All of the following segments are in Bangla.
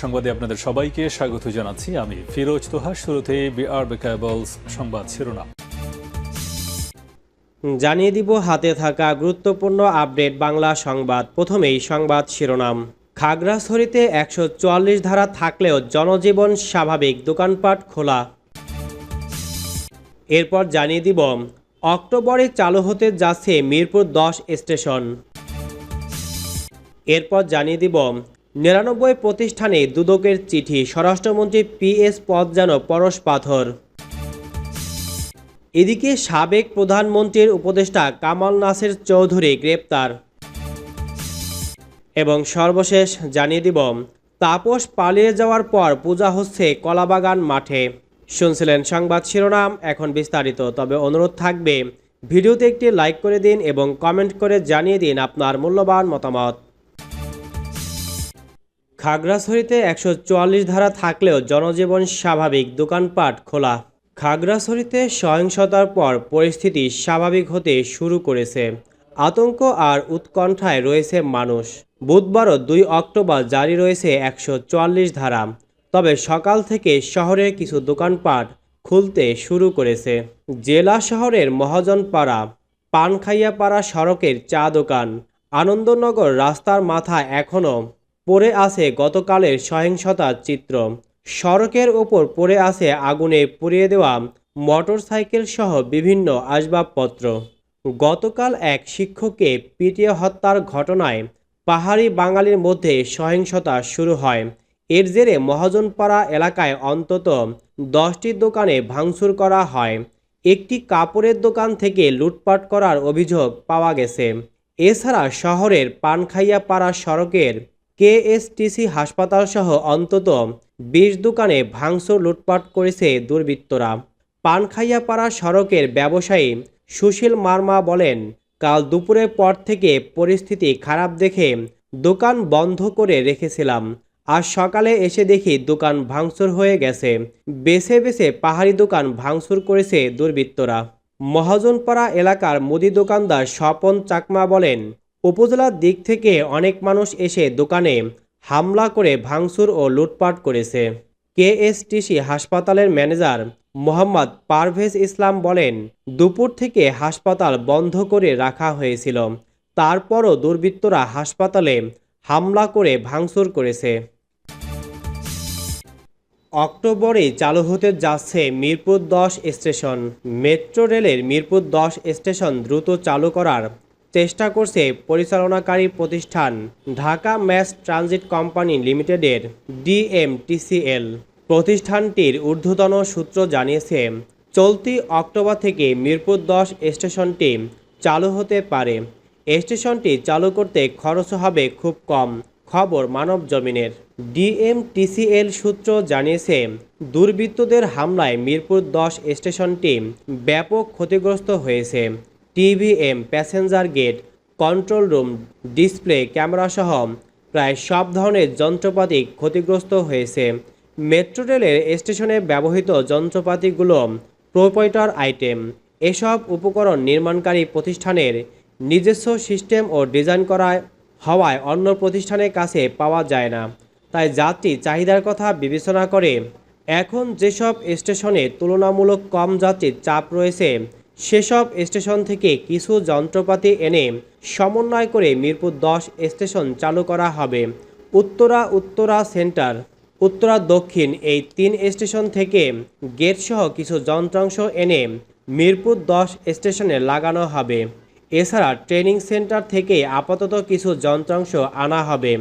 সংবাদে আপনাদের সবাইকে স্বাগত জানাচ্ছি। আমি ফিরোজ তোহা। শুরুতে বিআরবি কেবলস সংবাদ শিরোনাম জানিয়ে দিব হাতে থাকা গুরুত্বপূর্ণ আপডেট বাংলা সংবাদ। প্রথমেই সংবাদ শিরোনাম। খাগড়াছড়িতে 144 ধারা থাকলেও জনজীবন স্বাভাবিক, দোকানপাট খোলা। এরপর জানিয়ে দিব অক্টোবরে চালু হতে যাচ্ছে মিরপুর 10 স্টেশন। এরপর জানিয়ে দিব 99 প্রতিষ্ঠানে দুদকের চিঠি, স্বরাষ্ট্রমন্ত্রী PS পদ যেন পরশ পাথর। এদিকে সাবেক প্রধানমন্ত্রীর উপদেষ্টা কামাল নাসির চৌধুরী গ্রেপ্তার। এবং সর্বশেষ জানিয়ে দিব তাপস পালিয়ে যাওয়ার পর পূজা হচ্ছে কলাবাগান মাঠে। শুনছিলেন সংবাদ শিরোনাম, এখন বিস্তারিত। তবে অনুরোধ থাকবে ভিডিওতে একটি লাইক করে দিন এবং কমেন্ট করে জানিয়ে দিন আপনার মূল্যবান মতামত। খাগড়াছড়িতে 144 ধারা থাকলেও জনজীবন স্বাভাবিক, দোকানপাট খোলা। খাগড়াছড়িতে সহিংসতার পর পরিস্থিতি স্বাভাবিক হতে শুরু করেছে। আতঙ্ক আর উৎকণ্ঠায় রয়েছে মানুষ। বুধবারও 2 অক্টোবর জারি রয়েছে 144 ধারা। তবে সকাল থেকে শহরের কিছু দোকানপাট খুলতে শুরু করেছে। জেলা শহরের মহাজনপাড়া, পানখাইয়াপাড়া সড়কের চা দোকান, আনন্দনগর রাস্তার মাথায় এখনও পড়ে আছে গতকালের সহিংসতার চিত্র। সড়কের ওপর পড়ে আছে আগুনে পুড়িয়ে দেওয়া মোটরসাইকেল সহ বিভিন্ন আসবাবপত্র। গতকাল এক শিক্ষককে পিটিয়ে হত্যার ঘটনায় পাহাড়ি বাঙালির মধ্যে সহিংসতা শুরু হয়। এর জেরে মহাজনপাড়া এলাকায় অন্তত 10টি দোকানে ভাঙচুর করা হয়। একটি কাপড়ের দোকান থেকে লুটপাট করার অভিযোগ পাওয়া গেছে। এছাড়া শহরের পানখাইয়াপাড়া সড়কের KSTC হাসপাতাল সহ অন্তত 20 দোকানে ভাঙচুর লুটপাট করেছে দুর্বৃত্তরা। পানখাইয়াপাড়া সড়কের ব্যবসায়ী সুশীল মার্মা বলেন, কাল দুপুরের পর থেকে পরিস্থিতি খারাপ দেখে দোকান বন্ধ করে রেখেছিলাম। আজ সকালে এসে দেখি দোকান ভাঙচুর হয়ে গেছে। বেছে বেছে পাহাড়ি দোকান ভাঙচুর করেছে দুর্বৃত্তরা। মহাজনপাড়া এলাকার মুদি দোকানদার স্বপন চাকমা বলেন, উপজেলার দিক থেকে অনেক মানুষ এসে দোকানে হামলা করে ভাঙচুর ও লুটপাট করেছে। KSTC হাসপাতালের ম্যানেজার মোহাম্মদ পারভেজ ইসলাম বলেন, দুপুর থেকে হাসপাতাল বন্ধ করে রাখা হয়েছিল, তারপরও দুর্বৃত্তরা হাসপাতালে হামলা করে ভাঙচুর করেছে। অক্টোবরে চালু হতে যাচ্ছে মিরপুর 10 স্টেশন। মেট্রো রেলের মিরপুর 10 স্টেশন দ্রুত চালু করার চেষ্টা করছে পরিচালনাকারী প্রতিষ্ঠান ঢাকা ম্যাস ট্রানজিট কোম্পানি লিমিটেডের DMTCL। প্রতিষ্ঠানটির ঊর্ধ্বতন সূত্র জানিয়েছে, চলতি অক্টোবর থেকে মিরপুর 10 স্টেশনটি চালু হতে পারে। স্টেশনটি চালু করতে খরচ হবে খুব কম। খবর মানব জমিনের। DMTCL সূত্র জানিয়েছে, দুর্বৃত্তদের হামলায় মিরপুর 10 স্টেশনটি ব্যাপক ক্ষতিগ্রস্ত হয়েছে। TVM, passenger gate, control room, display, ক্যামেরাসহ প্রায় সব ধরনের যন্ত্রপাতি ক্ষতিগ্রস্ত হয়েছে। মেট্রো রেলের স্টেশনে ব্যবহৃত যন্ত্রপাতিগুলো প্রোপ্রাইটার আইটেম। এসব উপকরণ নির্মাণকারী প্রতিষ্ঠানের নিজস্ব সিস্টেম ও ডিজাইন করা হওয়ায় অন্য প্রতিষ্ঠানের কাছে পাওয়া যায় না। তাই যাত্রী চাহিদার কথা বিবেচনা করে এখন যেসব স্টেশনে তুলনামূলক কম যাত্রীর চাপ রয়েছে সেসব স্টেশন থেকে কিছু যন্ত্রপাতি এনে সমন্বয় করে মিরপুর 10 স্টেশন চালু করা হবে। উত্তরা সেন্টার, উত্তরা দক্ষিণ এই 3 স্টেশন থেকে গেটসহ কিছু যন্ত্রাংশ এনে মিরপুর 10 স্টেশনে লাগানো হবে। এছাড়া ট্রেনিং সেন্টার থেকে আপাতত কিছু যন্ত্রাংশ আনা হবে।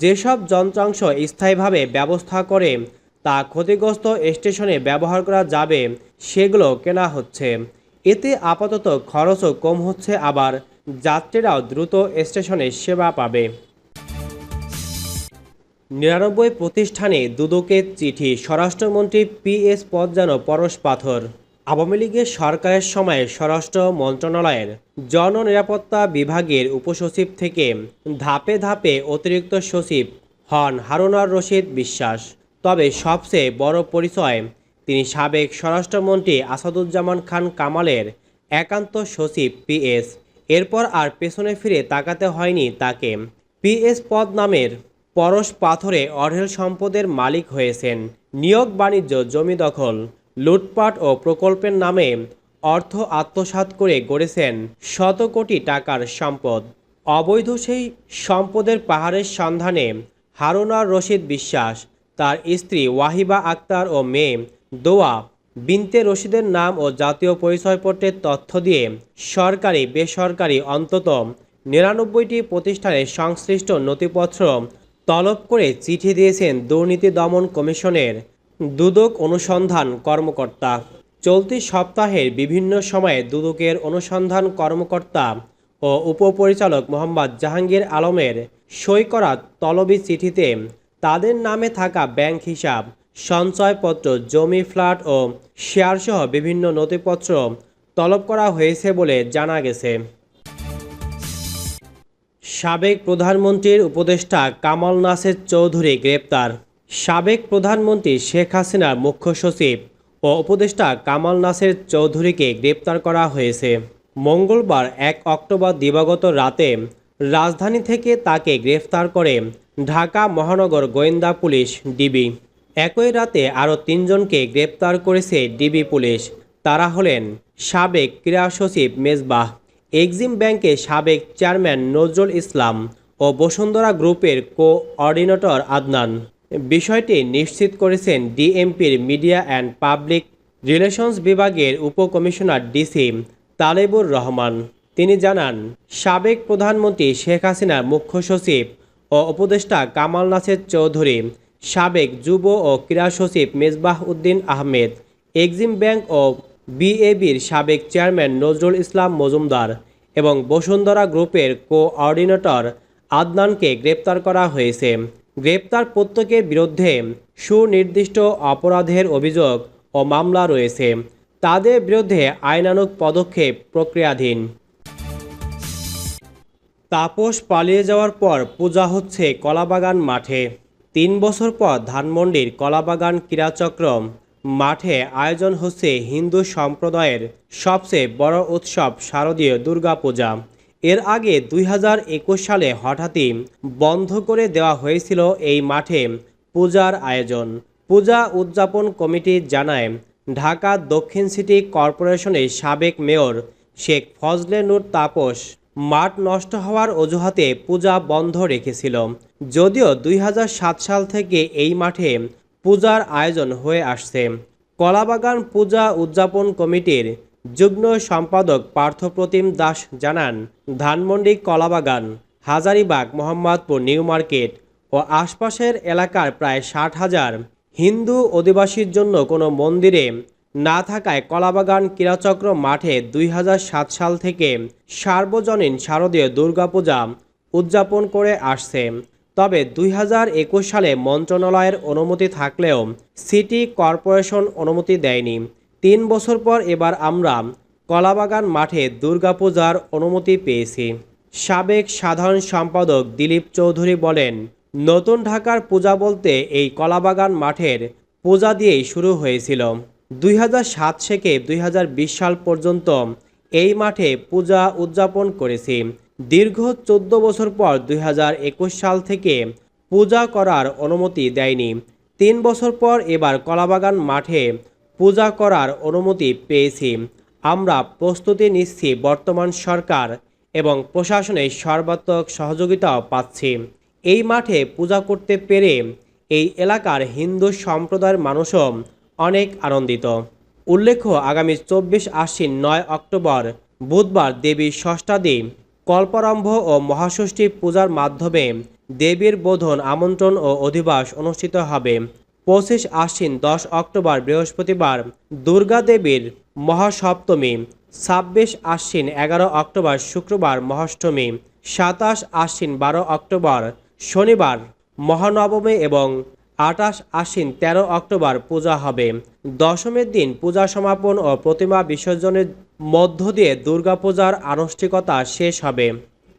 যেসব যন্ত্রাংশ স্থায়ীভাবে ব্যবস্থা করে তা ক্ষতিগ্রস্ত স্টেশনে ব্যবহার করা যাবে সেগুলো কেনা হচ্ছে। এতে আপাতত খরচও কম হচ্ছে, আবার যাত্রীরাও দ্রুত স্টেশনে সেবা পাবে। 99 প্রতিষ্ঠানে দুদকের চিঠি, স্বরাষ্ট্রমন্ত্রী PS পদ যেন পরশ পাথর। আওয়ামী লীগের সরকারের সময় স্বরাষ্ট্র মন্ত্রণালয়ের জননিরাপত্তা বিভাগের উপসচিব থেকে ধাপে ধাপে অতিরিক্ত সচিব হন হারুনার রশিদ বিশ্বাস। তবে সবচেয়ে বড় পরিচয়, তিনি সাবেক স্বরাষ্ট্রমন্ত্রী আসাদুজ্জামান খান কামালের একান্ত সচিব PS। এরপর আর পেছনে ফিরে তাকাতে হয়নি তাকে। PS পদ নামের পরশ পাথরে অঢেল সম্পদের মালিক হয়েছেন। নিয়োগ বাণিজ্য, জমি দখল, লুটপাট ও প্রকল্পের নামে অর্থ আত্মসাৎ করে গড়েছেন শত কোটি টাকার সম্পদ। অবৈধ সেই সম্পদের পাহাড়ের সন্ধানে হারুন আর রশিদ বিশ্বাস, তার স্ত্রী ওয়াহিবা আক্তার ও মেয়ে দোয়া বিনতে রশিদের নাম ও জাতীয় পরিচয়পত্রের তথ্য দিয়ে সরকারি বেসরকারি অন্তত ৯৯টি প্রতিষ্ঠানের সংশ্লিষ্ট নথিপত্র তলব করে চিঠি দিয়েছেন দুর্নীতি দমন কমিশনের দুদক অনুসন্ধান কর্মকর্তা। চলতি সপ্তাহের বিভিন্ন সময়ে দুদকের অনুসন্ধান কর্মকর্তা ও উপপরিচালক মোহাম্মদ জাহাঙ্গীর আলমের সই করা তলবি চিঠিতে তাদের নামে থাকা ব্যাংক হিসাব, সঞ্চয়পত্র, জমি, ফ্ল্যাট ও শেয়ারসহ বিভিন্ন নথিপত্র তলব করা হয়েছে বলে জানা গেছে। সাবেক প্রধানমন্ত্রীর উপদেষ্টা কামাল নাসের চৌধুরী গ্রেপ্তার। সাবেক প্রধানমন্ত্রী শেখ হাসিনার মুখ্য সচিব ও উপদেষ্টা কামাল নাসের চৌধুরীকে গ্রেপ্তার করা হয়েছে। মঙ্গলবার ১ অক্টোবর দিবাগত রাতে রাজধানী থেকে তাকে গ্রেফতার করে ঢাকা মহানগর গোয়েন্দা পুলিশ ডিবি। একই রাতে আরও ৩ জনকে গ্রেপ্তার করেছে ডিবি পুলিশ। তারা হলেন সাবেক ক্রীড়া সচিব মেজবাহ, এক্সিম ব্যাংকের সাবেক চেয়ারম্যান নজরুল ইসলাম ও বসুন্ধরা গ্রুপের কোঅর্ডিনেটর আদনান। বিষয়টি নিশ্চিত করেছেন ডিএমপির মিডিয়া অ্যান্ড পাবলিক রিলেশনস বিভাগের উপকমিশনার ডিসি তালেবুর রহমান। তিনি জানান, সাবেক প্রধানমন্ত্রী শেখ হাসিনার মুখ্য সচিব ও উপদেষ্টা কামাল নাসের চৌধুরী, সাবেক যুব ও ক্রীড়া সচিব মেজবাহ উদ্দিন আহমেদ, এক্সিম ব্যাংক ও বিএবির সাবেক চেয়ারম্যান নজরুল ইসলাম মজুমদার এবং বসুন্ধরা গ্রুপের কোঅর্ডিনেটর আদনানকে গ্রেপ্তার করা হয়েছে। গ্রেপ্তার প্রত্যেকের বিরুদ্ধে সুনির্দিষ্ট অপরাধের অভিযোগ ও মামলা রয়েছে। তাদের বিরুদ্ধে আইনানুগ পদক্ষেপ প্রক্রিয়াধীন। তাপস পালিয়ে যাওয়ার পর পূজা হচ্ছে কলাবাগান মাঠে। ৩ বছর পর ধানমন্ডির কলাবাগান ক্রীড়াচক্র মাঠে আয়োজন হচ্ছে হিন্দু সম্প্রদায়ের সবচেয়ে বড় উৎসব শারদীয় দুর্গাপূজা। এর আগে ২০২১ সালে হঠাৎই বন্ধ করে দেওয়া হয়েছিল এই মাঠে পূজার আয়োজন। পূজা উদযাপন কমিটি জানায়, ঢাকা দক্ষিণ সিটি কর্পোরেশনের সাবেক মেয়র শেখ ফজলে নূর তাপস মাঠ নষ্ট হওয়ার অজুহাতে পূজা বন্ধ রেখেছিল। যদিও ২০০৭ সাল থেকে এই মাঠে পূজার আয়োজন হয়ে আসছে। কলাবাগান পূজা উদযাপন কমিটির যুগ্ম সম্পাদক পার্থপ্রতিম দাস জানান, ধানমন্ডি, কলাবাগান, হাজারীবাগ, মোহাম্মদপুর নিউ মার্কেট ও আশপাশের এলাকার প্রায় ৬০,০০০ হিন্দু অধিবাসীর জন্য কোনো মন্দিরে না থাকায় কলাবাগান ক্রীড়াচক্র মাঠে ২০০৭ সাল থেকে সার্বজনীন শারদীয় দুর্গাপূজা উদযাপন করে আসছে। তবে ২০২১ সালে মন্ত্রণালয়ের অনুমতি থাকলেও সিটি কর্পোরেশন অনুমতি দেয়নি। ৩ বছর পর এবার আমরা কলাবাগান মাঠে দুর্গাপূজার অনুমতি পেয়েছি। সাবেক সাধারণ সম্পাদক দিলীপ চৌধুরী বলেন, নতুন ঢাকার পূজা বলতে এই কলাবাগান মাঠের পূজা দিয়েই শুরু হয়েছিল। ২০০৭ থেকে ২০২০ সাল পর্যন্ত এই মাঠে পূজা উদযাপন করেছি। দীর্ঘ ১৪ বছর পর ২০২১ সাল থেকে পূজা করার অনুমতি দেয়নি। ৩ বছর পর এবার কলাবাগান মাঠে পূজা করার অনুমতি পেয়েছি। আমরা প্রস্তুতি নিচ্ছি, বর্তমান সরকার এবং প্রশাসনের সর্বাত্মক সহযোগিতাও পাচ্ছি। এই মাঠে পূজা করতে পেরে এই এলাকার হিন্দু সম্প্রদায়ের মানুষও অনেক আনন্দিত। উল্লেখ্য, আগামী ২৪ আশ্বিন ৯ অক্টোবর বুধবার দেবীর ষষ্ঠাদি কল্পারম্ভ ও মহাষষ্ঠী পূজার মাধ্যমে দেবীর বোধন, আমন্ত্রণ ও অধিবাস অনুষ্ঠিত হবে। ২৫ আশ্বিন ১০ অক্টোবর বৃহস্পতিবার দুর্গা দেবীর মহাসপ্তমী, ২৬ আশ্বিন ১১ অক্টোবর শুক্রবার মহাষ্টমী, ২৭ আশ্বিন ১২ অক্টোবর শনিবার মহানবমী এবং ২৮ আশ্বিন ১৩ অক্টোবর পূজা হবে। দশমীর দিন পূজা সমাপন ও প্রতিমা বিসর্জনের মধ্য দিয়ে দুর্গাপূজার আনুষ্ঠানিকতা শেষ হবে।